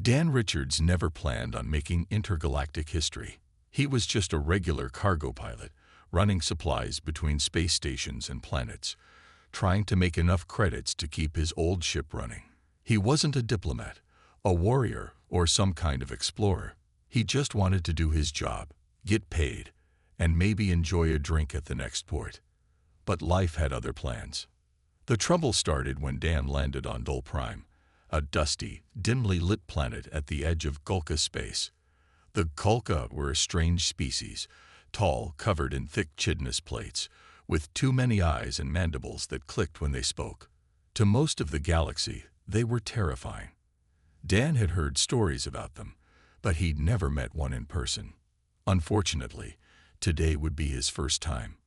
Dan Richards never planned on making intergalactic history. He was just a regular cargo pilot, running supplies between space stations and planets, trying to make enough credits to keep his old ship running. He wasn't a diplomat, a warrior, or some kind of explorer. He just wanted to do his job, get paid, and maybe enjoy a drink at the next port. But life had other plans. The trouble started when Dan landed on Dol Prime, a dusty, dimly lit planet at the edge of Gulka space. The Gulka were a strange species, tall, covered in thick chitinous plates, with too many eyes and mandibles that clicked when they spoke. To most of the galaxy, they were terrifying. Dan had heard stories about them, but he'd never met one in person. Unfortunately, today would be his first time.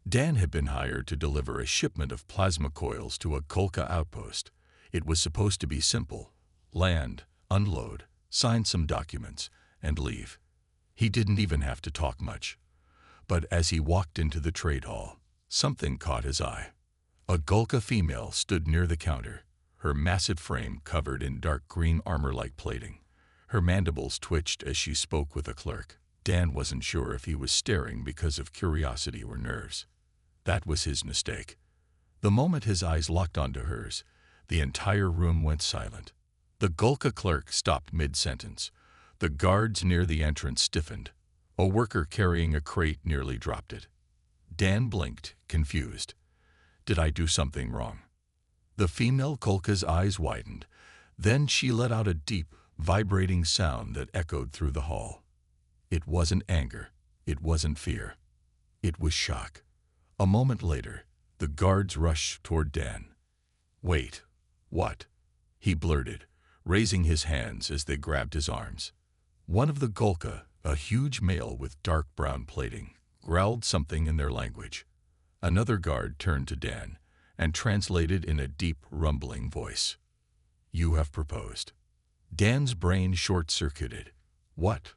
Dan had been hired to deliver a shipment of plasma coils to a Gulka outpost. It was supposed to be simple: land, unload, sign some documents, and leave. He didn't even have to talk much. But as he walked into the trade hall, something caught his eye. A Gulka female stood near the counter, her massive frame covered in dark green armor-like plating. Her mandibles twitched as she spoke with a clerk. Dan wasn't sure if he was staring because of curiosity or nerves. That was his mistake. The moment his eyes locked onto hers, the entire room went silent. The Gulka clerk stopped mid-sentence. The guards near the entrance stiffened. A worker carrying a crate nearly dropped it. Dan blinked, confused. Did I do something wrong? The female Gulka's eyes widened. Then she let out a deep, vibrating sound that echoed through the hall. It wasn't anger. It wasn't fear. It was shock. A moment later, the guards rushed toward Dan. "Wait, what?" he blurted, raising his hands as they grabbed his arms. One of the Gulka, a huge male with dark brown plating, growled something in their language. Another guard turned to Dan and translated in a deep, rumbling voice. "You have proposed." Dan's brain short-circuited. "What?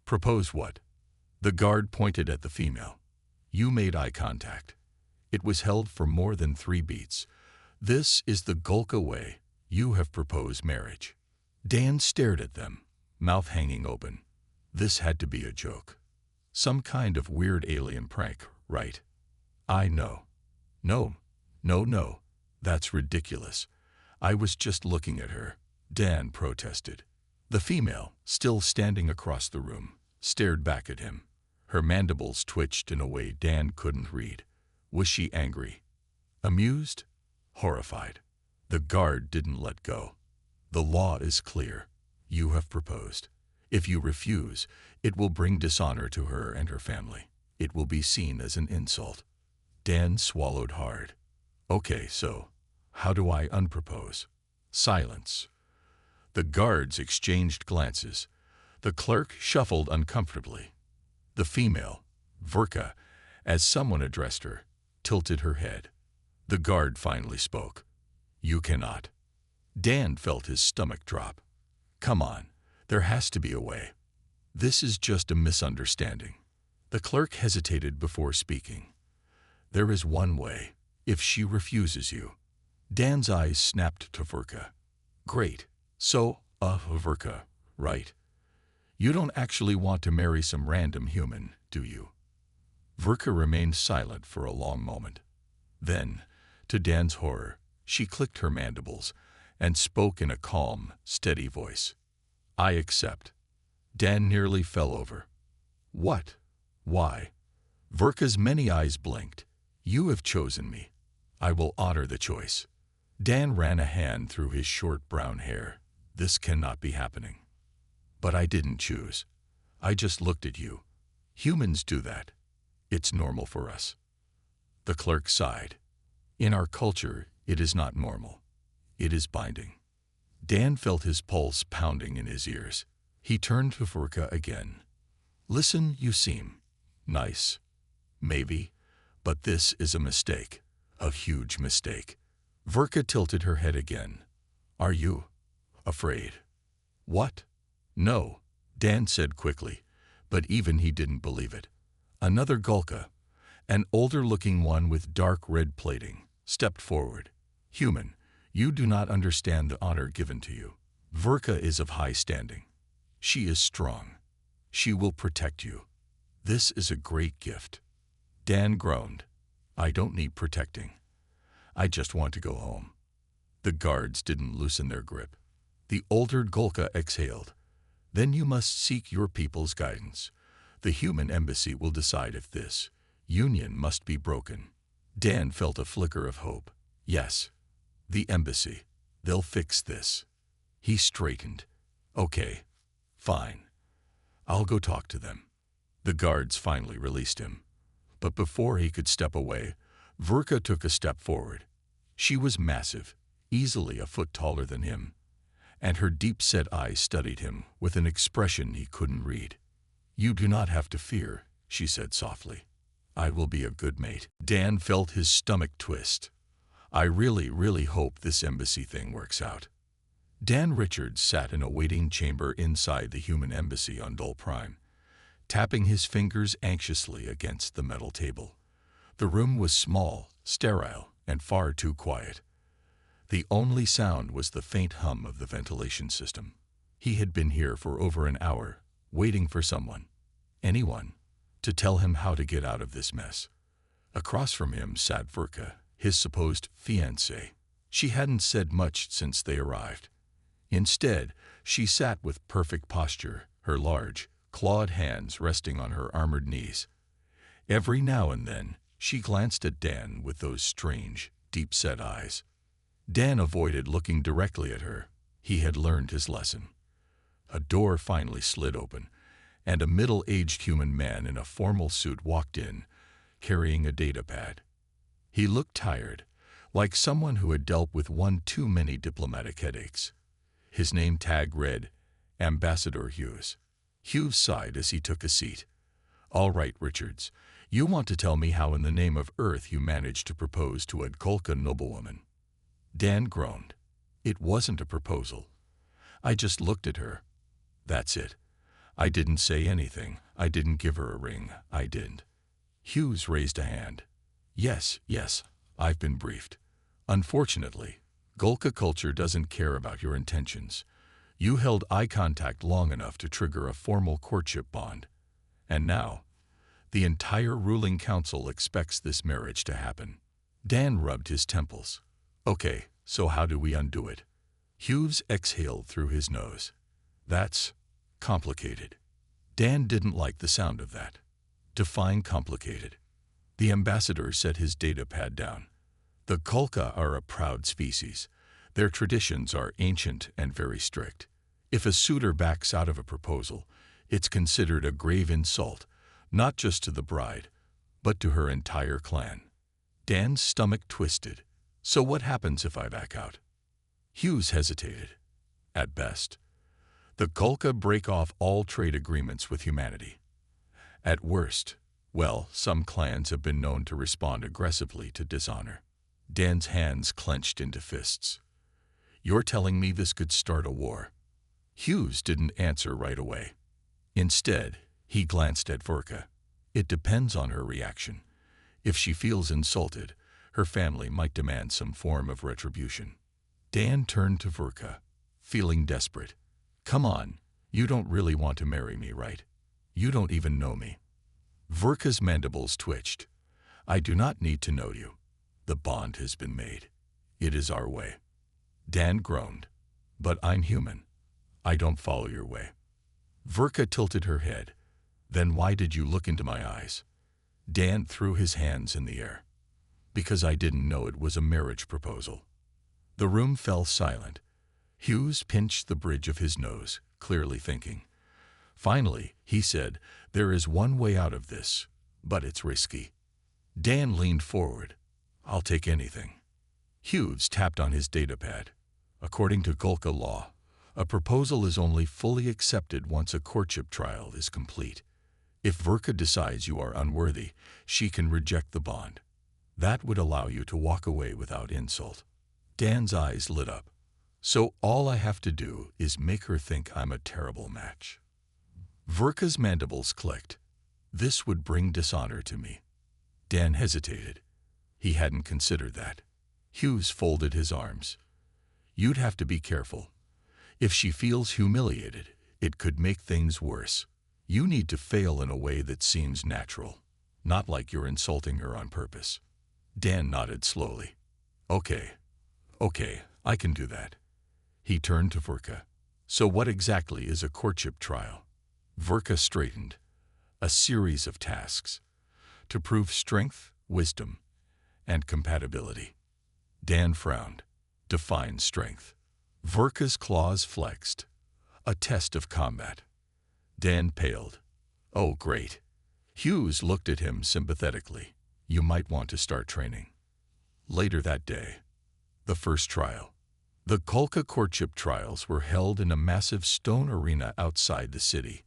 Propose what?" The guard pointed at the female. "You made eye contact. It was held for more than 3 beats. This is the Gulka way. You have proposed marriage." Dan stared at them, mouth hanging open. This had to be a joke. Some kind of weird alien prank, right? "I know." No. That's ridiculous. I was just looking at her," Dan protested. The female, still standing across the room, stared back at him. Her mandibles twitched in a way Dan couldn't read. Was she angry? Amused? Horrified? The guard didn't let go. "The law is clear. You have proposed. If you refuse, it will bring dishonor to her and her family. It will be seen as an insult." Dan swallowed hard. "Okay, so how do I unpropose?" Silence. The guards exchanged glances. The clerk shuffled uncomfortably. The female, Verka, as someone addressed her, tilted her head. The guard finally spoke. "You cannot." Dan felt his stomach drop. "Come on, there has to be a way. This is just a misunderstanding." The clerk hesitated before speaking. "There is one way, if she refuses you." Dan's eyes snapped to Verka. "Great. So, Verka, right? You don't actually want to marry some random human, do you?" Verka remained silent for a long moment. Then, to Dan's horror, she clicked her mandibles and spoke in a calm, steady voice. "I accept." Dan nearly fell over. "What? Why?" Verka's many eyes blinked. "You have chosen me. I will honor the choice." Dan ran a hand through his short brown hair. "This cannot be happening." "But I didn't choose. I just looked at you. Humans do that. It's normal for us." The clerk sighed. "In our culture, it is not normal. It is binding." Dan felt his pulse pounding in his ears. He turned to Verka again. "Listen, you seem nice. Maybe. But this is a mistake. A huge mistake." Verka tilted her head again. "Are you afraid?" "What?" "No," Dan said quickly, but even he didn't believe it. Another Gulka, an older-looking one with dark red plating, stepped forward. "Human, you do not understand the honor given to you. Verka is of high standing. She is strong. She will protect you. This is a great gift. Dan groaned. I don't need protecting. I just want to go home. The guards didn't loosen their grip. The older Golka exhaled. Then you must seek your people's guidance. The human embassy will decide if this union must be broken. Dan felt a flicker of hope. Yes, the embassy. They'll fix this. He straightened. Okay, fine. I'll go talk to them. The guards finally released him. But before he could step away, Verka took a step forward. She was massive, easily a foot taller than him, and her deep-set eyes studied him with an expression he couldn't read. You do not have to fear, she said softly. I will be a good mate. Dan felt his stomach twist. I really hope this embassy thing works out. Dan Richards sat in a waiting chamber inside the human embassy on Dol Prime, tapping his fingers anxiously against the metal table. The room was small, sterile, and far too quiet. The only sound was the faint hum of the ventilation system. He had been here for over an hour, waiting for someone, anyone, to tell him how to get out of this mess. Across from him sat Verka, his supposed fiancée. She hadn't said much since they arrived. Instead, she sat with perfect posture, her large, clawed hands resting on her armored knees. Every now and then, she glanced at Dan with those strange, deep-set eyes. Dan avoided looking directly at her. He had learned his lesson. A door finally slid open, and a middle-aged human man in a formal suit walked in, carrying a datapad. He looked tired, like someone who had dealt with one too many diplomatic headaches. His name tag read, Ambassador Hughes. Hughes sighed as he took a seat. All right, Richards, you want to tell me how in the name of Earth you managed to propose to a Golka noblewoman. Dan groaned. It wasn't a proposal. I just looked at her. That's it. I didn't say anything. I didn't give her a ring. I didn't. Hughes raised a hand. Yes, I've been briefed. Unfortunately, Golka culture doesn't care about your intentions. You held eye contact long enough to trigger a formal courtship bond. And now, the entire ruling council expects this marriage to happen. Dan rubbed his temples. Okay, so how do we undo it? Hughes exhaled through his nose. That's complicated. Dan didn't like the sound of that. Define complicated. The ambassador set his datapad down. The Golka are a proud species. Their traditions are ancient and very strict. If a suitor backs out of a proposal, it's considered a grave insult, not just to the bride, but to her entire clan. Dan's stomach twisted. So what happens if I back out? Hughes hesitated. At best, the Golka break off all trade agreements with humanity. At worst, well, some clans have been known to respond aggressively to dishonor. Dan's hands clenched into fists. You're telling me this could start a war? Hughes didn't answer right away. Instead, he glanced at Verka. It depends on her reaction. If she feels insulted, her family might demand some form of retribution. Dan turned to Verka, feeling desperate. Come on, you don't really want to marry me, right? You don't even know me. Verka's mandibles twitched. I do not need to know you. The bond has been made. It is our way. Dan groaned. But I'm human. I don't follow your way. Verka tilted her head. Then why did you look into my eyes? Dan threw his hands in the air. Because I didn't know it was a marriage proposal. The room fell silent. Hughes pinched the bridge of his nose, clearly thinking. Finally, he said, there is one way out of this, but it's risky. Dan leaned forward. I'll take anything. Hughes tapped on his datapad. According to Golka law, a proposal is only fully accepted once a courtship trial is complete. If Verka decides you are unworthy, she can reject the bond. That would allow you to walk away without insult. Dan's eyes lit up. So all I have to do is make her think I'm a terrible match. Verka's mandibles clicked. This would bring dishonor to me. Dan hesitated. He hadn't considered that. Hughes folded his arms. You'd have to be careful. If she feels humiliated, it could make things worse. You need to fail in a way that seems natural, not like you're insulting her on purpose. Dan nodded slowly. Okay, I can do that. He turned to Verka. So what exactly is a courtship trial? Verka straightened. A series of tasks to prove strength, wisdom, and compatibility. Dan frowned. Define strength. Verka's claws flexed. A test of combat. Dan paled. Oh, great. Hughes looked at him sympathetically. You might want to start training. Later that day, the first trial. The Golka courtship trials were held in a massive stone arena outside the city.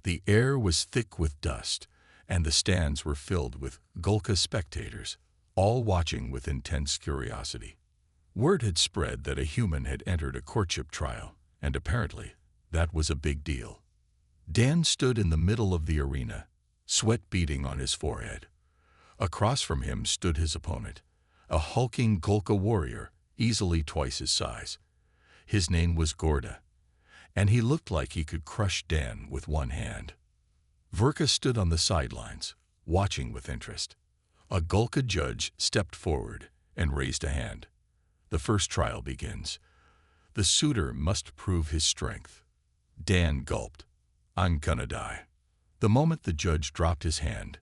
The air was thick with dust, and the stands were filled with Golka spectators, all watching with intense curiosity. Word had spread that a human had entered a courtship trial, and apparently that was a big deal. Dan stood in the middle of the arena, sweat beading on his forehead. Across from him stood his opponent, a hulking Golka warrior, easily twice his size. His name was Gorda, and he looked like he could crush Dan with one hand. Verka stood on the sidelines, watching with interest. A Golka judge stepped forward and raised a hand. The first trial begins. The suitor must prove his strength. Dan gulped. I'm gonna die. The moment the judge dropped his hand,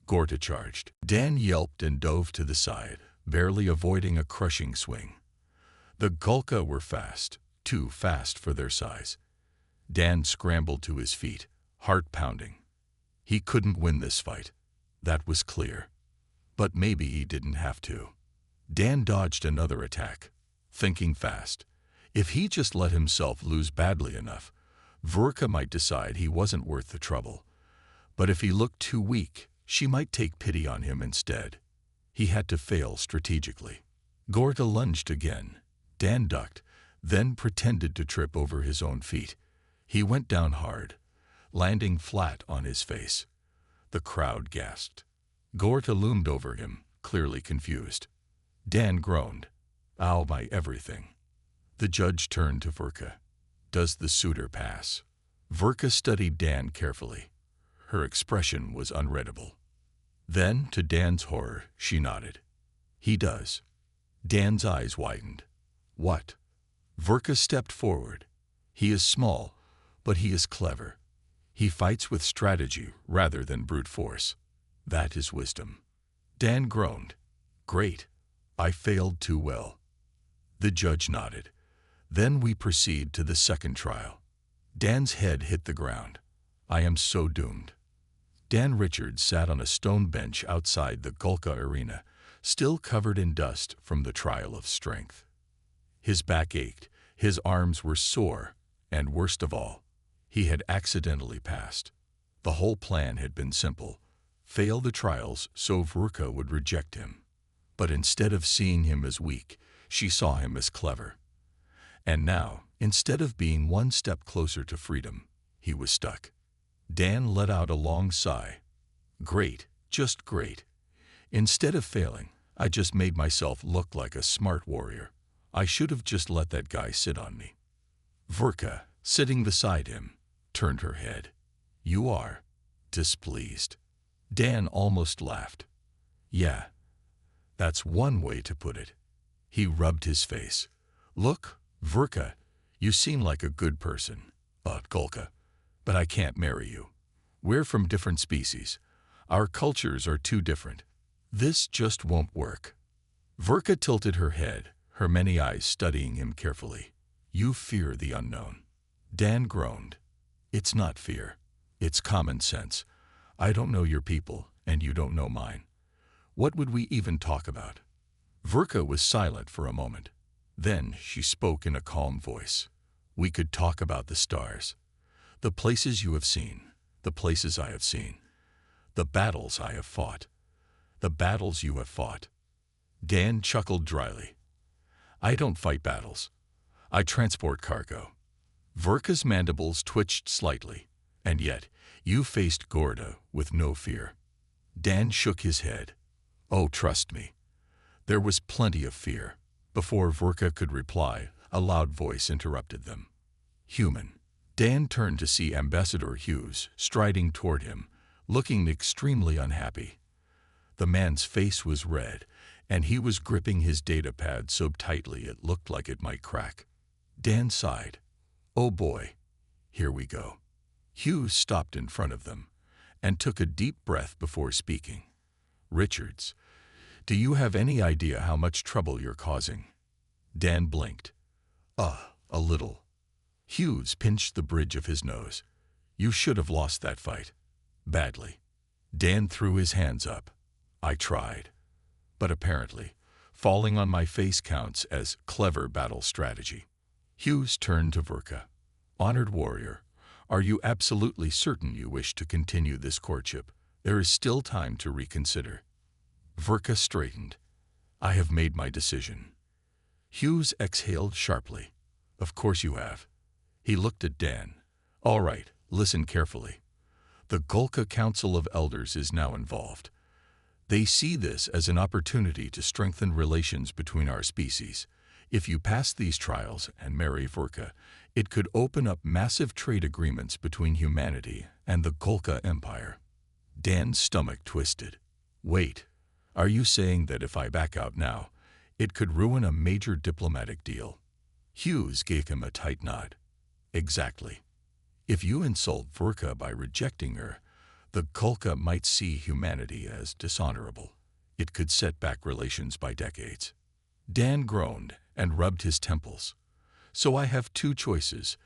Gorda charged. Dan yelped and dove to the side, barely avoiding a crushing swing. The Golka were fast, too fast for their size. Dan scrambled to his feet, heart pounding. He couldn't win this fight. That was clear. But maybe he didn't have to. Dan dodged another attack, thinking fast. If he just let himself lose badly enough, Verka might decide he wasn't worth the trouble. But if he looked too weak, she might take pity on him instead. He had to fail strategically. Gorda lunged again. Dan ducked, then pretended to trip over his own feet. He went down hard, landing flat on his face. The crowd gasped. Gorda loomed over him, clearly confused. Dan groaned. Ow, my everything. The judge turned to Verka. Does the suitor pass? Verka studied Dan carefully. Her expression was unreadable. Then, to Dan's horror, she nodded. He does. Dan's eyes widened. What? Verka stepped forward. He is small, but he is clever. He fights with strategy rather than brute force. That is wisdom. Dan groaned. Great. I failed too well. The judge nodded. Then we proceed to the second trial. Dan's head hit the ground. I am so doomed. Dan Richards sat on a stone bench outside the Golka arena, still covered in dust from the trial of strength. His back ached, his arms were sore, and worst of all, he had accidentally passed. The whole plan had been simple. Fail the trials so Verka would reject him. But instead of seeing him as weak, she saw him as clever. And now, instead of being one step closer to freedom, he was stuck. Dan let out a long sigh. Great, just great. Instead of failing, I just made myself look like a smart warrior. I should have just let that guy sit on me. Verka, sitting beside him, turned her head. You are displeased. Dan almost laughed. Yeah, that's one way to put it. He rubbed his face. Look, Verka, you seem like a good person, Golka, but I can't marry you. We're from different species. Our cultures are too different. This just won't work. Verka tilted her head, her many eyes studying him carefully. You fear the unknown. Dan groaned. It's not fear. It's common sense. I don't know your people, and you don't know mine. What would we even talk about? Verka was silent for a moment. Then she spoke in a calm voice. We could talk about the stars. The places you have seen. The places I have seen. The battles I have fought. The battles you have fought. Dan chuckled dryly. I don't fight battles. I transport cargo. Verka's mandibles twitched slightly, and yet you faced Gorda with no fear. Dan shook his head. Oh, trust me. There was plenty of fear. Before Verka could reply, a loud voice interrupted them. Human. Dan turned to see Ambassador Hughes striding toward him, looking extremely unhappy. The man's face was red, and he was gripping his data pad so tightly it looked like it might crack. Dan sighed. Oh boy, here we go. Hughes stopped in front of them and took a deep breath before speaking. Richards, do you have any idea how much trouble you're causing? Dan blinked. A little. Hughes pinched the bridge of his nose. You should have lost that fight. Badly. Dan threw his hands up. I tried. But apparently, falling on my face counts as clever battle strategy. Hughes turned to Verka. Honored warrior, are you absolutely certain you wish to continue this courtship? There is still time to reconsider. Verka straightened. I have made my decision. Hughes exhaled sharply. Of course you have. He looked at Dan. All right, listen carefully. The Golka Council of Elders is now involved. They see this as an opportunity to strengthen relations between our species. If you pass these trials and marry Verka, it could open up massive trade agreements between humanity and the Golka Empire. Dan's stomach twisted. Wait, are you saying that if I back out now, it could ruin a major diplomatic deal? Hughes gave him a tight nod. Exactly. If you insult Verka by rejecting her, the Golka might see humanity as dishonorable. It could set back relations by decades. Dan groaned and rubbed his temples. So I have two choices.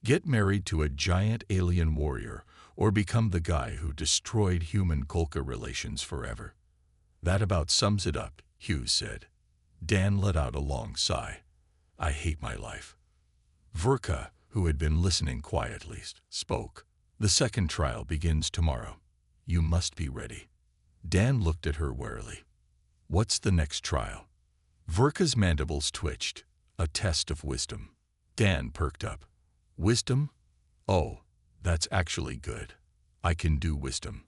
Get married to a giant alien warrior or become the guy who destroyed human-Golka relations forever. That about sums it up, Hughes said. Dan let out a long sigh. I hate my life. Verka, who had been listening quietly, spoke. The second trial begins tomorrow. You must be ready. Dan looked at her warily. What's the next trial? Verka's mandibles twitched. A test of wisdom. Dan perked up. Wisdom? Oh, that's actually good. I can do wisdom.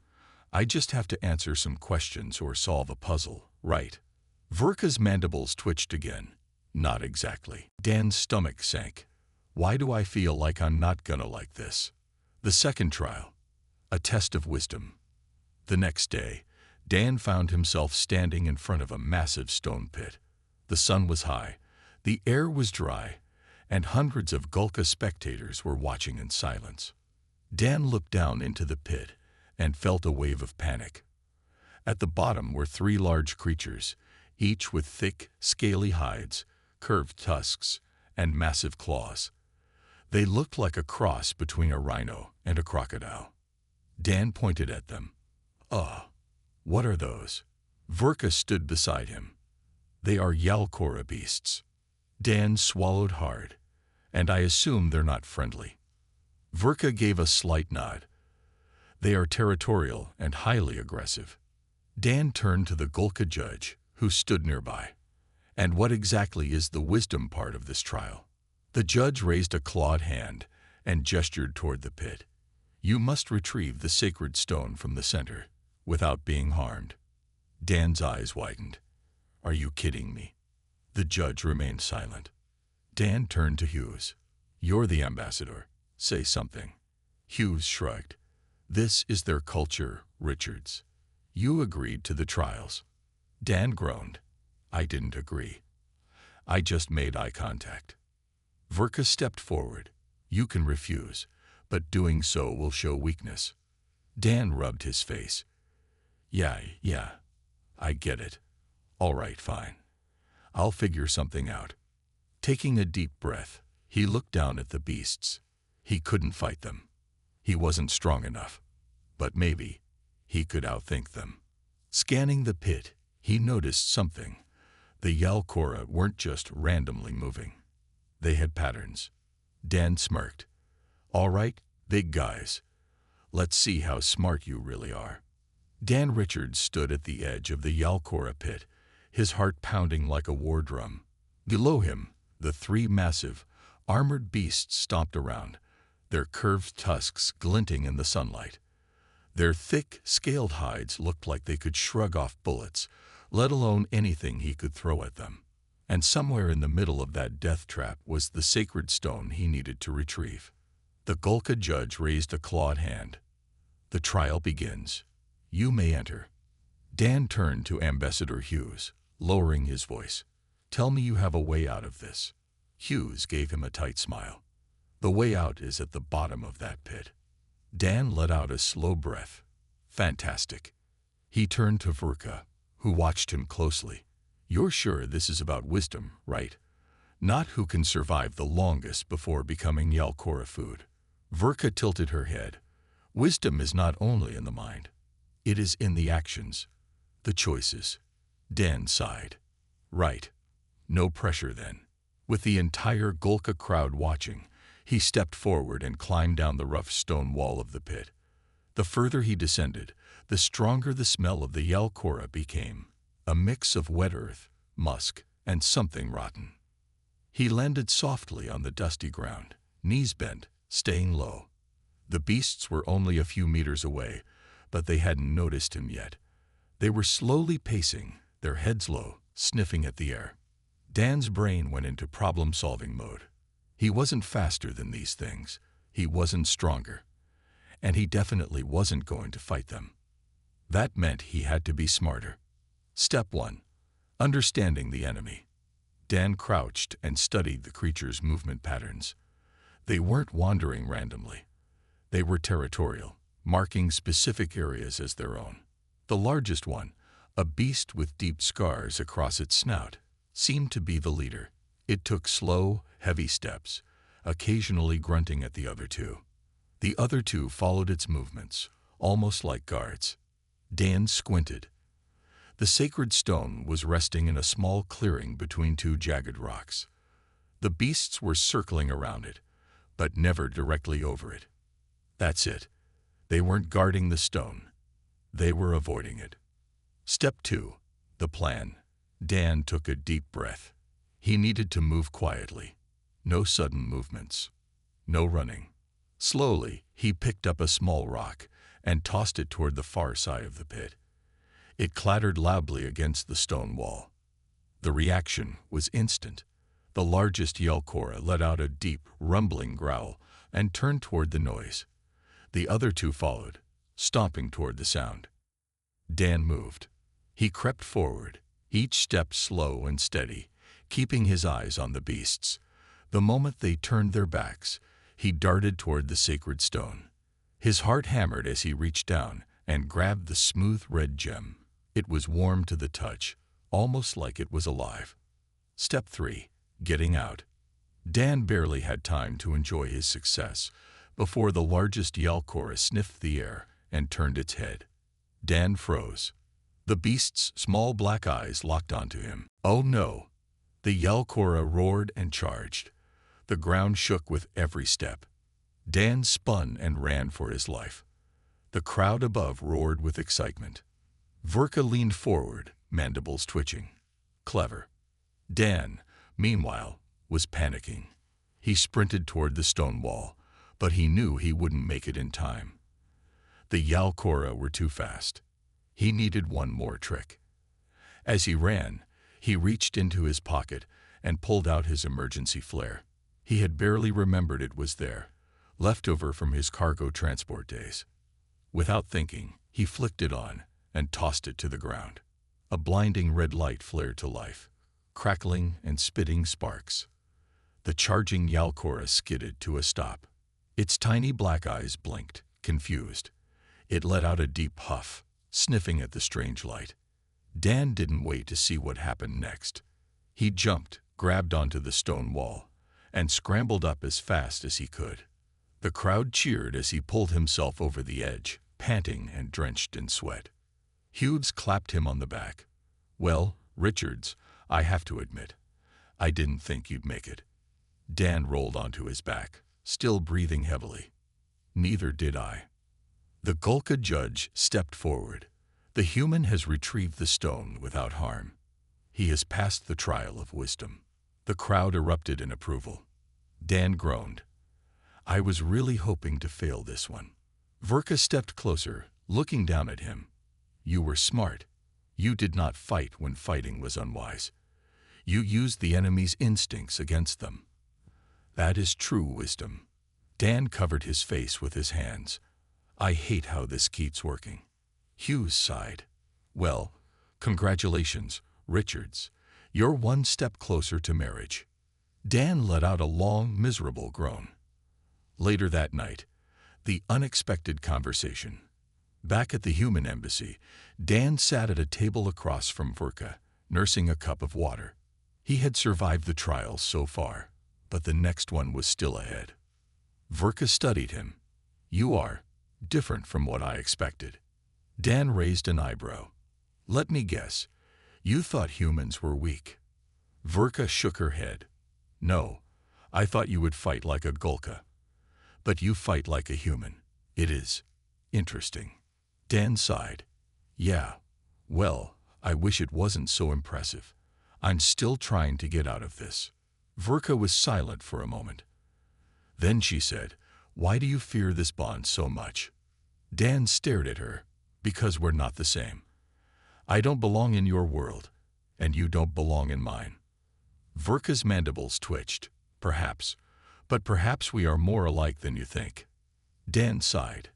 I just have to answer some questions or solve a puzzle, right? Verka's mandibles twitched again. Not exactly. Dan's stomach sank. Why do I feel like I'm not gonna like this? The second trial. A test of wisdom. The next day, Dan found himself standing in front of a massive stone pit. The sun was high, the air was dry, and hundreds of Golka spectators were watching in silence. Dan looked down into the pit and felt a wave of panic. At the bottom were three large creatures, each with thick, scaly hides, curved tusks, and massive claws. They looked like a cross between a rhino and a crocodile. Dan pointed at them. What are those? Verka stood beside him. They are Yalkora beasts. Dan swallowed hard. And I assume they're not friendly. Verka gave a slight nod. They are territorial and highly aggressive. Dan turned to the Golka judge, who stood nearby. And what exactly is the wisdom part of this trial? The judge raised a clawed hand and gestured toward the pit. You must retrieve the sacred stone from the center, without being harmed. Dan's eyes widened. Are you kidding me? The judge remained silent. Dan turned to Hughes. You're the ambassador. Say something. Hughes shrugged. This is their culture, Richards. You agreed to the trials. Dan groaned. I didn't agree. I just made eye contact. Verka stepped forward. You can refuse, but doing so will show weakness. Dan rubbed his face. Yeah, I get it. All right, fine. I'll figure something out. Taking a deep breath, he looked down at the beasts. He couldn't fight them. He wasn't strong enough. But maybe he could outthink them. Scanning the pit, he noticed something. The Yalkora weren't just randomly moving. They had patterns. Dan smirked. All right, big guys. Let's see how smart you really are. Dan Richards stood at the edge of the Yalkora pit, his heart pounding like a war drum. Below him, the three massive, armored beasts stomped around, their curved tusks glinting in the sunlight. Their thick, scaled hides looked like they could shrug off bullets, let alone anything he could throw at them. and somewhere in the middle of that death trap was the sacred stone he needed to retrieve. The Gulka judge raised a clawed hand. "The trial begins. You may enter." Dan turned to Ambassador Hughes, lowering his voice. "Tell me you have a way out of this." Hughes gave him a tight smile. "The way out is at the bottom of that pit." Dan let out a slow breath. "Fantastic." He turned to Verka, who watched him closely. "You're sure this is about wisdom, right? Not who can survive the longest before becoming Yalkora food." Verka tilted her head. "Wisdom is not only in the mind. It is in the actions, the choices." Dan sighed. "Right. No pressure then." With the entire Gulka crowd watching, he stepped forward and climbed down the rough stone wall of the pit. The further he descended, the stronger the smell of the Yalkora became, a mix of wet earth, musk, and something rotten. He landed softly on the dusty ground, knees bent, staying low. The beasts were only a few meters away, but they hadn't noticed him yet. They were slowly pacing, their heads low, sniffing at the air. Dan's brain went into problem-solving mode. He wasn't faster than these things. He wasn't stronger. And he definitely wasn't going to fight them. That meant he had to be smarter. Step 1. Understanding the enemy. Dan crouched and studied the creature's movement patterns. They weren't wandering randomly. They were territorial, marking specific areas as their own. The largest one, a beast with deep scars across its snout, seemed to be the leader. It took slow, heavy steps, occasionally grunting at the other two. The other two followed its movements, almost like guards. Dan squinted. The sacred stone was resting in a small clearing between two jagged rocks. The beasts were circling around it, but never directly over it. That's it. They weren't guarding the stone. They were avoiding it. Step 2. The plan. Dan took a deep breath. He needed to move quietly. No sudden movements. No running. Slowly, he picked up a small rock and tossed it toward the far side of the pit. It clattered loudly against the stone wall. The reaction was instant. The largest Yalkora let out a deep, rumbling growl and turned toward the noise. The other two followed, stomping toward the sound. Dan moved. He crept forward, each step slow and steady, keeping his eyes on the beasts. The moment they turned their backs, he darted toward the sacred stone. His heart hammered as he reached down and grabbed the smooth red gem. It was warm to the touch, almost like it was alive. Step 3. Getting out. Dan barely had time to enjoy his success before the largest Yalkora sniffed the air and turned its head. Dan froze. The beast's small black eyes locked onto him. Oh no! The Yalkora roared and charged. The ground shook with every step. Dan spun and ran for his life. The crowd above roared with excitement. Verka leaned forward, mandibles twitching. Clever. Dan, meanwhile, was panicking. He sprinted toward the stone wall, but he knew he wouldn't make it in time. The Yalkora were too fast. He needed one more trick. As he ran, he reached into his pocket and pulled out his emergency flare. He had barely remembered it was there, leftover from his cargo transport days. Without thinking, he flicked it on and tossed it to the ground. A blinding red light flared to life, crackling and spitting sparks. The charging Yalkora skidded to a stop. Its tiny black eyes blinked, confused. It let out a deep huff, sniffing at the strange light. Dan didn't wait to see what happened next. He jumped, grabbed onto the stone wall, and scrambled up as fast as he could. The crowd cheered as he pulled himself over the edge, panting and drenched in sweat. Hughes clapped him on the back. "Well, Richards, I have to admit, I didn't think you'd make it." Dan rolled onto his back, still breathing heavily. "Neither did I." The Gulka judge stepped forward. The human has retrieved the stone without harm. He has passed the trial of wisdom. The crowd erupted in approval. Dan groaned. "I was really hoping to fail this one." Verka stepped closer, looking down at him. "You were smart. You did not fight when fighting was unwise. You use the enemy's instincts against them. That is true wisdom. Dan covered his face with his hands. I hate how this keeps working. Hughes sighed. Well, congratulations, Richards. You're one step closer to marriage. Dan let out a long, miserable groan. Later that night, the unexpected conversation. Back at the human embassy, Dan sat at a table across from Verka, nursing a cup of water. He had survived the trials so far, but the next one was still ahead. Verka studied him. You are different from what I expected. Dan raised an eyebrow. Let me guess, you thought humans were weak. Verka shook her head. No, I thought you would fight like a Golka. But you fight like a human. It is interesting. Dan sighed. Yeah, well, I wish it wasn't so impressive. I'm still trying to get out of this. Verka was silent for a moment. Then she said, Why do you fear this bond so much? Dan stared at her. Because we're not the same. I don't belong in your world, and you don't belong in mine. Verka's mandibles twitched. Perhaps, but perhaps we are more alike than you think. Dan sighed.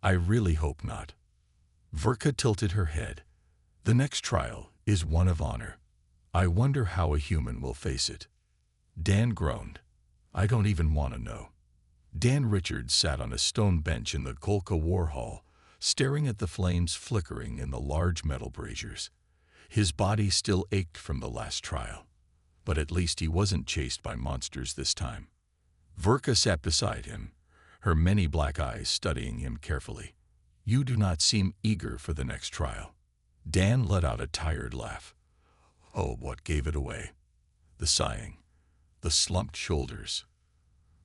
I really hope not. Verka tilted her head. The next trial is one of honor. I wonder how a human will face it. Dan groaned. I don't even want to know. Dan Richards sat on a stone bench in the Golka War Hall, staring at the flames flickering in the large metal braziers. His body still ached from the last trial, but at least he wasn't chased by monsters this time. Verka sat beside him, her many black eyes studying him carefully. You do not seem eager for the next trial. Dan let out a tired laugh. Oh, what gave it away? The sighing, the slumped shoulders.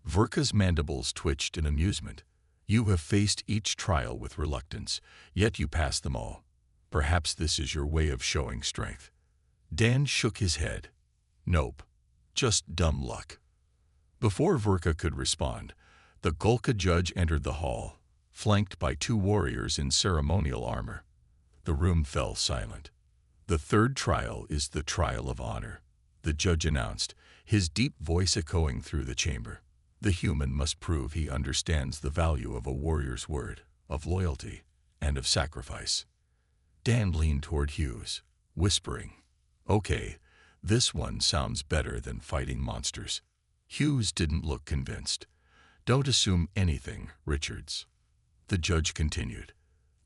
Verka's mandibles twitched in amusement. You have faced each trial with reluctance, yet you passed them all. Perhaps this is your way of showing strength. Dan shook his head. Nope, just dumb luck. Before Verka could respond, the Golka judge entered the hall, flanked by two warriors in ceremonial armor. The room fell silent. The third trial is the trial of honor, the judge announced, his deep voice echoing through the chamber. The human must prove he understands the value of a warrior's word, of loyalty, and of sacrifice. Dan leaned toward Hughes, whispering, Okay, this one sounds better than fighting monsters. Hughes didn't look convinced. Don't assume anything, Richards. The judge continued.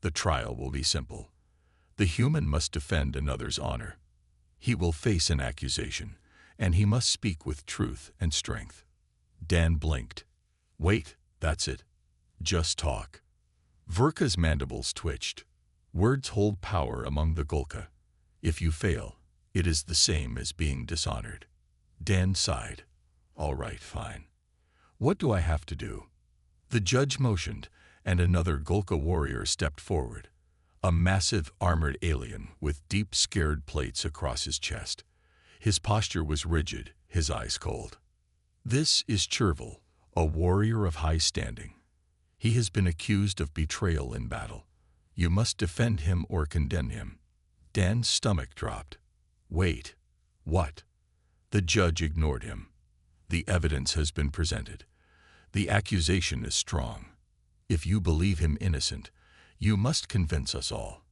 The trial will be simple. The human must defend another's honor. He will face an accusation, and he must speak with truth and strength. Dan blinked. Wait, that's it. Just talk. Verka's mandibles twitched. Words hold power among the Golka. If you fail, it is the same as being dishonored. Dan sighed. All right, fine. What do I have to do? The judge motioned, and another Golka warrior stepped forward. A massive armored alien with deep scared plates across his chest. His posture was rigid, his eyes cold. This is Chervil, a warrior of high standing. He has been accused of betrayal in battle. You must defend him or condemn him. Dan's stomach dropped. Wait, what? The judge ignored him. The evidence has been presented. The accusation is strong. If you believe him innocent, you must convince us all.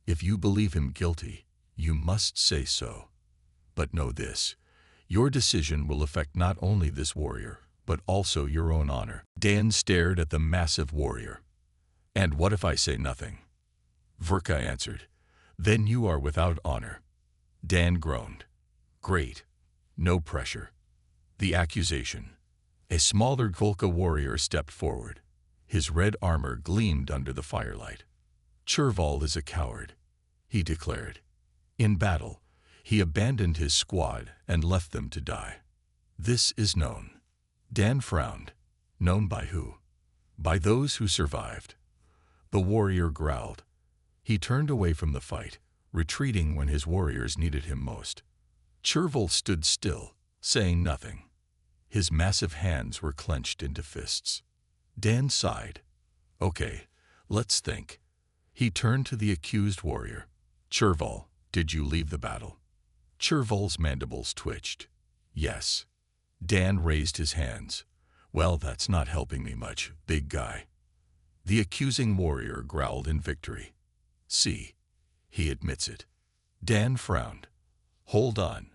If you believe him guilty, you must say so. But know this, your decision will affect not only this warrior, but also your own honor. Dan stared at the massive warrior. And what if I say nothing? Verka answered. Then you are without honor. Dan groaned. Great. No pressure. The accusation. A smaller Golka warrior stepped forward. His red armor gleamed under the firelight. Cherval is a coward, he declared. In battle, he abandoned his squad and left them to die. This is known. Dan frowned. Known by who? By those who survived. The warrior growled. He turned away from the fight, retreating when his warriors needed him most. Cherval stood still, saying nothing. His massive hands were clenched into fists. Dan sighed. Okay, let's think. He turned to the accused warrior. Cherval, did you leave the battle? Chervol's mandibles twitched. Yes. Dan raised his hands. Well, that's not helping me much, big guy. The accusing warrior growled in victory. See, he admits it. Dan frowned. Hold on.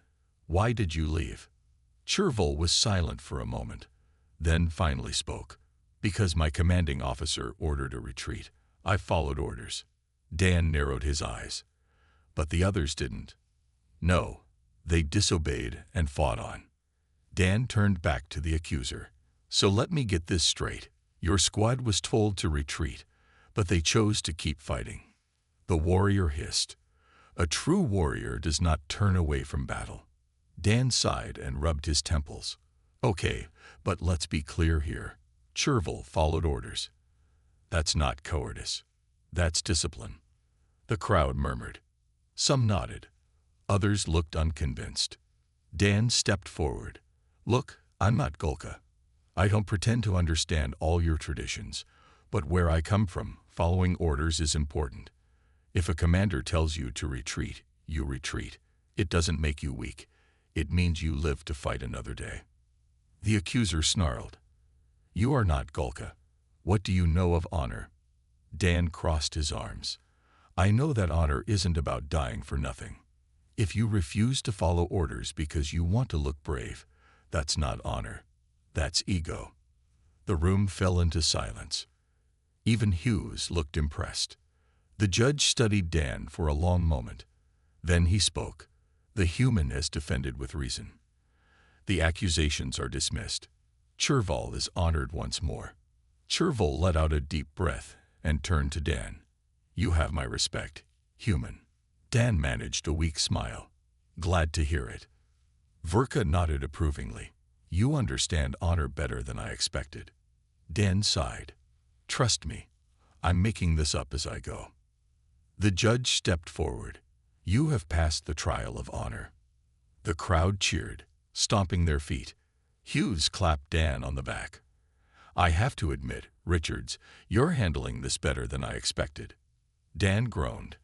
Why did you leave? Chervol was silent for a moment, then finally spoke. Because my commanding officer ordered a retreat. I followed orders. Dan narrowed his eyes. But the others didn't. No, they disobeyed and fought on. Dan turned back to the accuser. So let me get this straight. Your squad was told to retreat, but they chose to keep fighting. The warrior hissed. A true warrior does not turn away from battle. Dan sighed and rubbed his temples. Okay, but let's be clear here. Chervol followed orders. That's not cowardice. That's discipline. The crowd murmured. Some nodded. Others looked unconvinced. Dan stepped forward. Look, I'm not Golka. I don't pretend to understand all your traditions, but where I come from, following orders is important. If a commander tells you to retreat, you retreat. It doesn't make you weak. It means you live to fight another day. The accuser snarled. You are not Golka. What do you know of honor? Dan crossed his arms. I know that honor isn't about dying for nothing. If you refuse to follow orders because you want to look brave, that's not honor. That's ego. The room fell into silence. Even Hughes looked impressed. The judge studied Dan for a long moment. Then he spoke. The human has defended with reason. The accusations are dismissed. Chervol is honored once more. Chervol let out a deep breath and turned to Dan. You have my respect, human. Dan managed a weak smile. Glad to hear it. Verka nodded approvingly. You understand honor better than I expected. Dan sighed. Trust me, I'm making this up as I go. The judge stepped forward. You have passed the trial of honor. The crowd cheered, stomping their feet. Hughes clapped Dan on the back. I have to admit, Richards, you're handling this better than I expected. Dan groaned.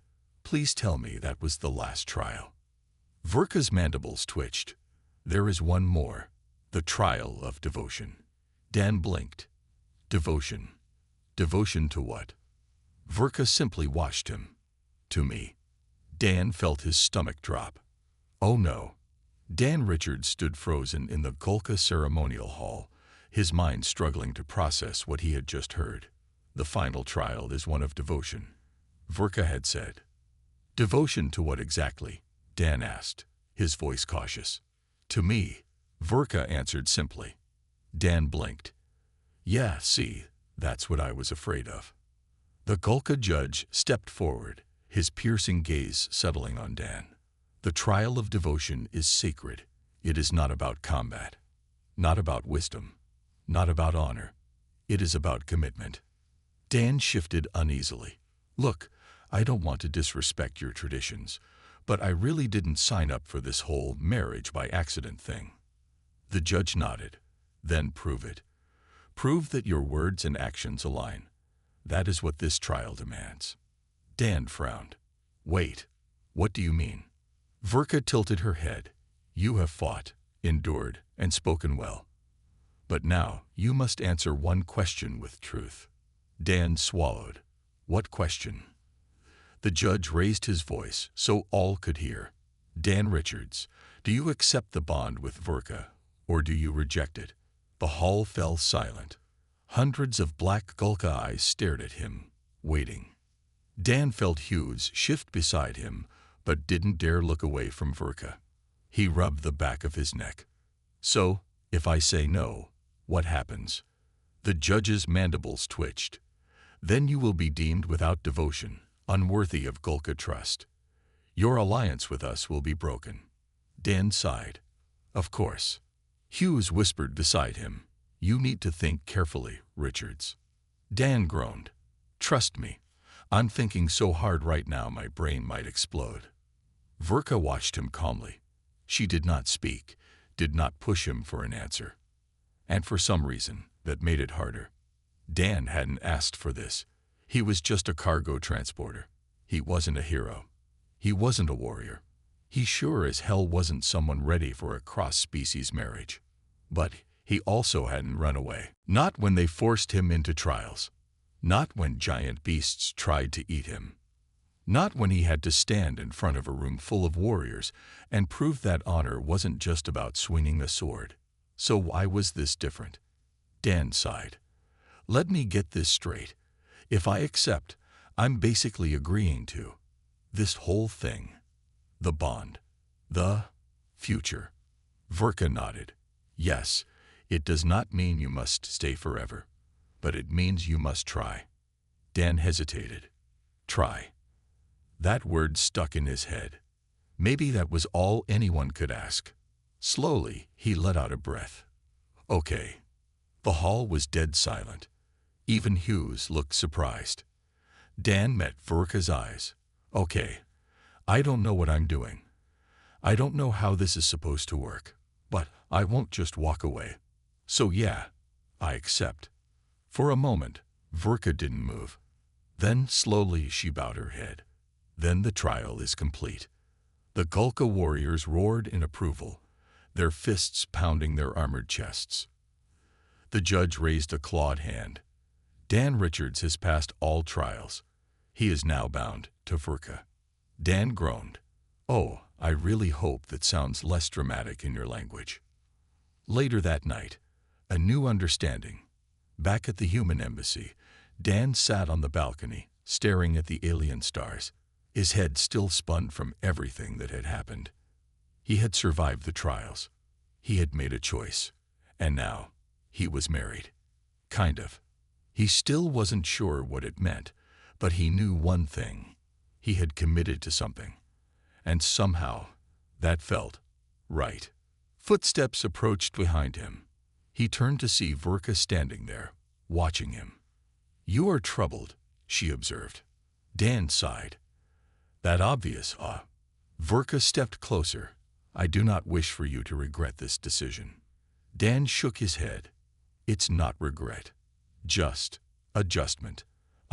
Please tell me that was the last trial. Verka's mandibles twitched. There is one more. The trial of devotion. Dan blinked. Devotion. Devotion to what? Verka simply watched him. To me. Dan felt his stomach drop. Oh no. Dan Richards stood frozen in the Golka ceremonial hall, his mind struggling to process what he had just heard. The final trial is one of devotion, Verka had said. Devotion to what exactly? Dan asked, his voice cautious. To me, Verka answered simply. Dan blinked. Yeah, see, that's what I was afraid of. The Golka judge stepped forward, his piercing gaze settling on Dan. The trial of devotion is sacred. It is not about combat, not about wisdom, not about honor. It is about commitment. Dan shifted uneasily. Look, I don't want to disrespect your traditions, but I really didn't sign up for this whole marriage by accident thing. The judge nodded. Then prove it. Prove that your words and actions align. That is what this trial demands. Dan frowned. Wait, what do you mean? Verka tilted her head. You have fought, endured, and spoken well. But now you must answer one question with truth. Dan swallowed. What question? The judge raised his voice so all could hear. Dan Richards, do you accept the bond with Verka, or do you reject it? The hall fell silent. Hundreds of black Golka eyes stared at him, waiting. Dan felt Hughes shift beside him, but didn't dare look away from Verka. He rubbed the back of his neck. So, if I say no, what happens? The judge's mandibles twitched. Then you will be deemed without devotion, unworthy of Golka trust. Your alliance with us will be broken. Dan sighed. Of course. Hughes whispered beside him. You need to think carefully, Richards. Dan groaned. Trust me. I'm thinking so hard right now my brain might explode. Verka watched him calmly. She did not speak, did not push him for an answer. And for some reason, that made it harder. Dan hadn't asked for this. He was just a cargo transporter. He wasn't a hero. He wasn't a warrior. He sure as hell wasn't someone ready for a cross-species marriage. But he also hadn't run away. Not when they forced him into trials. Not when giant beasts tried to eat him. Not when he had to stand in front of a room full of warriors and prove that honor wasn't just about swinging a sword. So why was this different? Dan sighed. Let me get this straight. If I accept, I'm basically agreeing to this whole thing. The bond. The future. Verka nodded. Yes, it does not mean you must stay forever, but it means you must try. Dan hesitated. Try. That word stuck in his head. Maybe that was all anyone could ask. Slowly, he let out a breath. Okay. The hall was dead silent. Even Hughes looked surprised. Dan met Verka's eyes. Okay. I don't know what I'm doing. I don't know how this is supposed to work, but I won't just walk away. So yeah, I accept. For a moment, Verka didn't move. Then slowly she bowed her head. Then the trial is complete. The Gulka warriors roared in approval, their fists pounding their armored chests. The judge raised a clawed hand. Dan Richards has passed all trials. He is now bound to Verka. Dan groaned. Oh, I really hope that sounds less dramatic in your language. Later that night, a new understanding. Back at the human embassy, Dan sat on the balcony, staring at the alien stars. His head still spun from everything that had happened. He had survived the trials. He had made a choice. And now, he was married. Kind of. He still wasn't sure what it meant, but he knew one thing. He had committed to something. And somehow, that felt right. Footsteps approached behind him. He turned to see Verka standing there, watching him. You are troubled, she observed. Dan sighed. That obvious, Verka stepped closer. I do not wish for you to regret this decision. Dan shook his head. It's not regret. Just adjustment.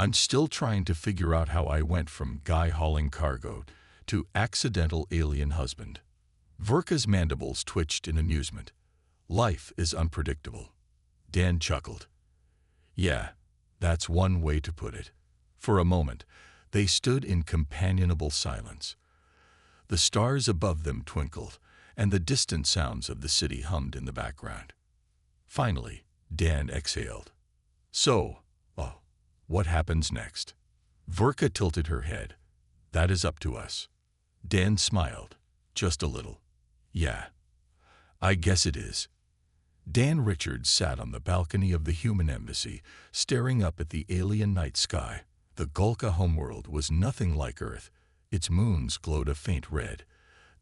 I'm still trying to figure out how I went from guy hauling cargo to accidental alien husband. Verka's mandibles twitched in amusement. Life is unpredictable. Dan chuckled. Yeah, that's one way to put it. For a moment, they stood in companionable silence. The stars above them twinkled, and the distant sounds of the city hummed in the background. Finally, Dan exhaled. So, what happens next? Verka tilted her head. That is up to us. Dan smiled, just a little. Yeah, I guess it is. Dan Richards sat on the balcony of the human embassy, staring up at the alien night sky. The Gulka homeworld was nothing like Earth. Its moons glowed a faint red.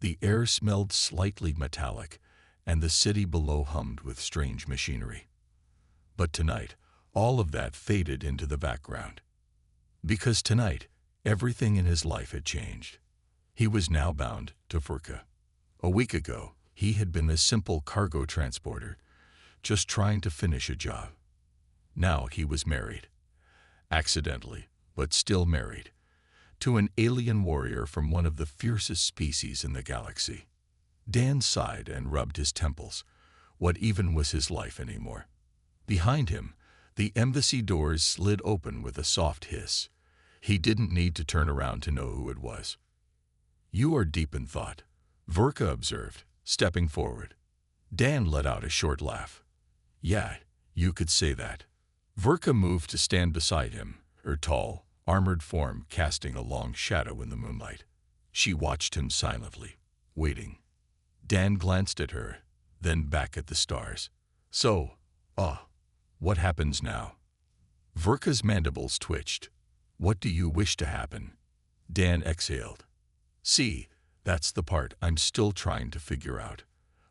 The air smelled slightly metallic, and the city below hummed with strange machinery. But tonight, all of that faded into the background. Because tonight, everything in his life had changed. He was now bound to Verka. A week ago, he had been a simple cargo transporter, just trying to finish a job. Now he was married. Accidentally, but still married. To an alien warrior from one of the fiercest species in the galaxy. Dan sighed and rubbed his temples. What even was his life anymore? Behind him, the embassy doors slid open with a soft hiss. He didn't need to turn around to know who it was. You are deep in thought, Verka observed, stepping forward. Dan let out a short laugh. Yeah, you could say that. Verka moved to stand beside him, her tall, armored form casting a long shadow in the moonlight. She watched him silently, waiting. Dan glanced at her, then back at the stars. So, what happens now? Verka's mandibles twitched. What do you wish to happen? Dan exhaled. See, that's the part I'm still trying to figure out.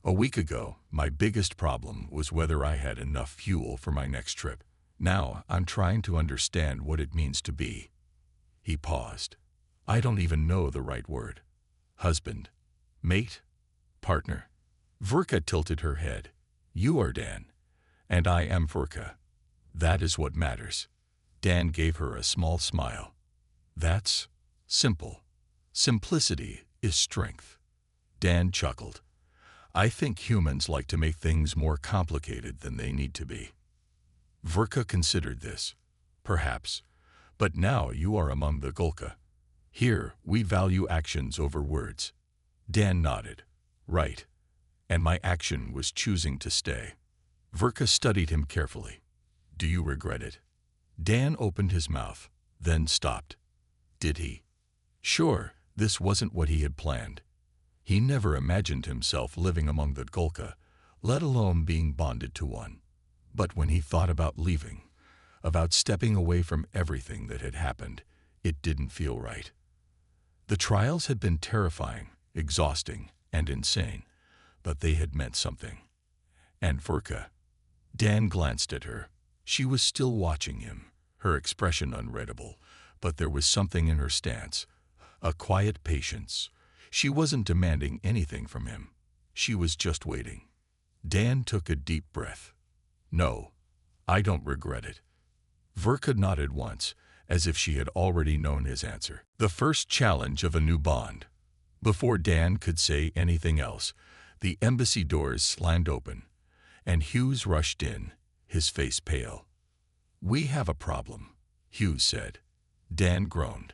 A week ago, my biggest problem was whether I had enough fuel for my next trip. Now, I'm trying to understand what it means to be. He paused. I don't even know the right word. Husband? Mate? Partner? Verka tilted her head. You are Dan, and I am Verka. That is what matters. Dan gave her a small smile. That's simple. Simplicity is strength. Dan chuckled. I think humans like to make things more complicated than they need to be. Verka considered this. Perhaps. But now you are among the Golka. Here, we value actions over words. Dan nodded. Right. And my action was choosing to stay. Verka studied him carefully. Do you regret it? Dan opened his mouth, then stopped. Did he? Sure, this wasn't what he had planned. He never imagined himself living among the Golka, let alone being bonded to one. But when he thought about leaving, about stepping away from everything that had happened, it didn't feel right. The trials had been terrifying, exhausting, and insane, but they had meant something. And Verka? Dan glanced at her. She was still watching him, her expression unreadable, but there was something in her stance, a quiet patience. She wasn't demanding anything from him. She was just waiting. Dan took a deep breath. No, I don't regret it. Verka nodded once, as if she had already known his answer. The first challenge of a new bond. Before Dan could say anything else, the embassy doors slammed open, and Hughes rushed in, his face pale. We have a problem, Hughes said. Dan groaned.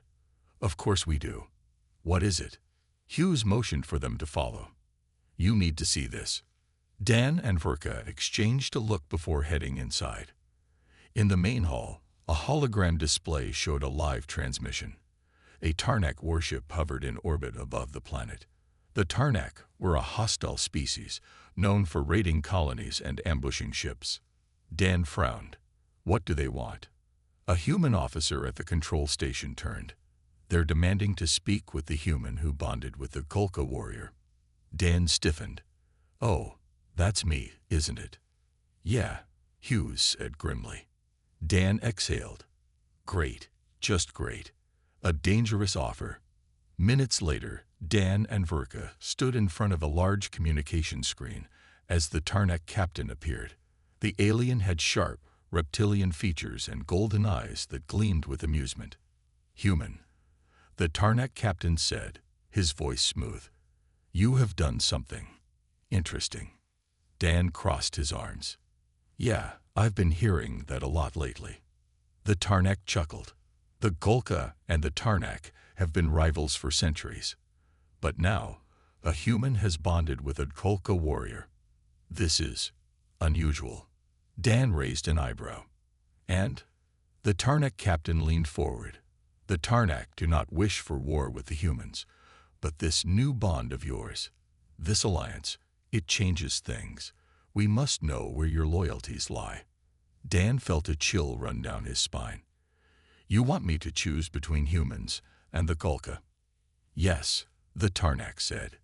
Of course we do. What is it? Hughes motioned for them to follow. You need to see this. Dan and Verka exchanged a look before heading inside. In the main hall, a hologram display showed a live transmission. A Tarnak warship hovered in orbit above the planet. The Tarnak were a hostile species, known for raiding colonies and ambushing ships. Dan frowned. What do they want? A human officer at the control station turned. They're demanding to speak with the human who bonded with the Golka warrior. Dan stiffened. Oh, that's me, isn't it? Yeah, Hughes said grimly. Dan exhaled. Great, just great. A dangerous offer. Minutes later, Dan and Verka stood in front of a large communication screen as the Tarnak captain appeared. The alien had sharp, reptilian features and golden eyes that gleamed with amusement. Human. The Tarnak captain said, his voice smooth. You have done something interesting. Dan crossed his arms. Yeah, I've been hearing that a lot lately. The Tarnak chuckled. The Golka and the Tarnak have been rivals for centuries. But now, a human has bonded with a Golka warrior. This is unusual. Dan raised an eyebrow. And? The Tarnak captain leaned forward. The Tarnak do not wish for war with the humans, but this new bond of yours, this alliance, it changes things. We must know where your loyalties lie. Dan felt a chill run down his spine. You want me to choose between humans and the Golka? Yes, the Tarnak said.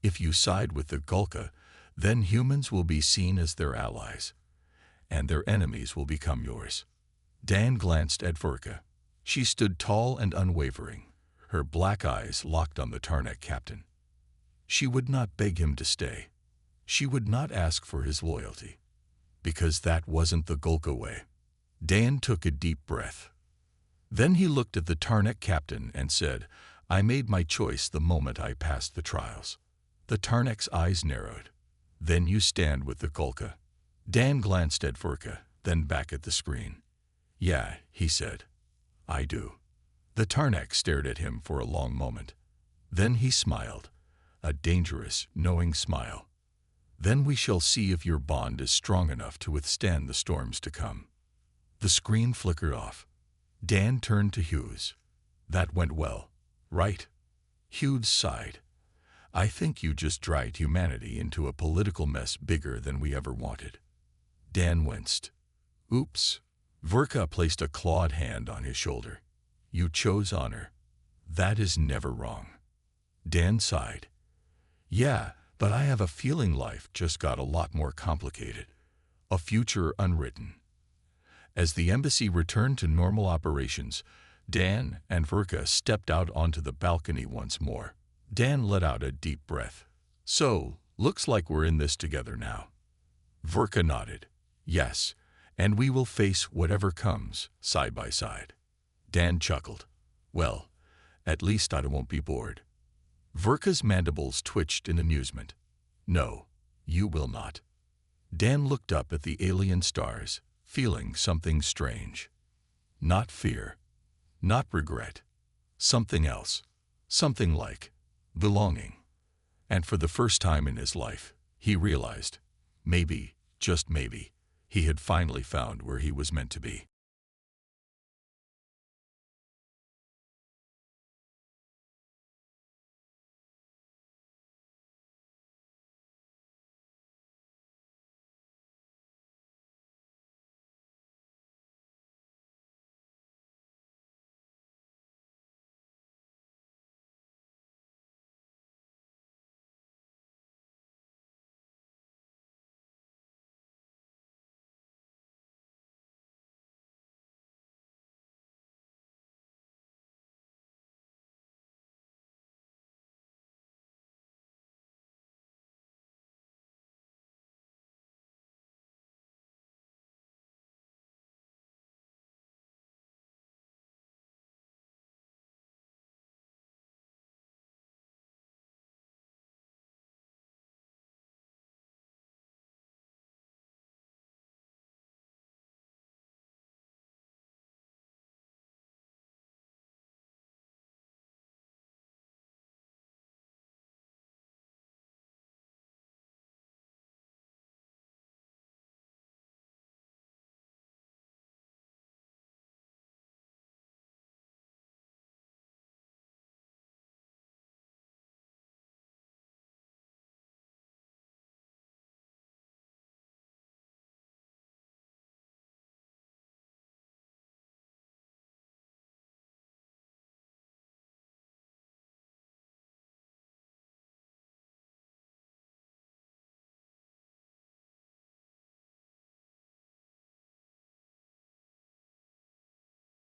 If you side with the Golka, then humans will be seen as their allies, and their enemies will become yours. Dan glanced at Verka. She stood tall and unwavering, her black eyes locked on the Tarnak captain. She would not beg him to stay. She would not ask for his loyalty, because that wasn't the Golka way. Dan took a deep breath. Then he looked at the Tarnak captain and said, I made my choice the moment I passed the trials. The Tarnak's eyes narrowed. Then you stand with the Golka. Dan glanced at Verka, then back at the screen. Yeah, he said. I do. The Tarnak stared at him for a long moment. Then he smiled, a dangerous, knowing smile. Then we shall see if your bond is strong enough to withstand the storms to come. The screen flickered off. Dan turned to Hughes. That went well, right? Hughes sighed. I think you just dragged humanity into a political mess bigger than we ever wanted. Dan winced. Oops. Verka placed a clawed hand on his shoulder. You chose honor. That is never wrong. Dan sighed. Yeah, but I have a feeling life just got a lot more complicated. A future unwritten. As the embassy returned to normal operations, Dan and Verka stepped out onto the balcony once more. Dan let out a deep breath. So, looks like we're in this together now. Verka nodded. Yes, and we will face whatever comes, side by side. Dan chuckled. Well, at least I won't be bored. Verka's mandibles twitched in amusement. No, you will not. Dan looked up at the alien stars, feeling something strange. Not fear, not regret. Something else. Something like belonging. And for the first time in his life, he realized, maybe, just maybe, he had finally found where he was meant to be.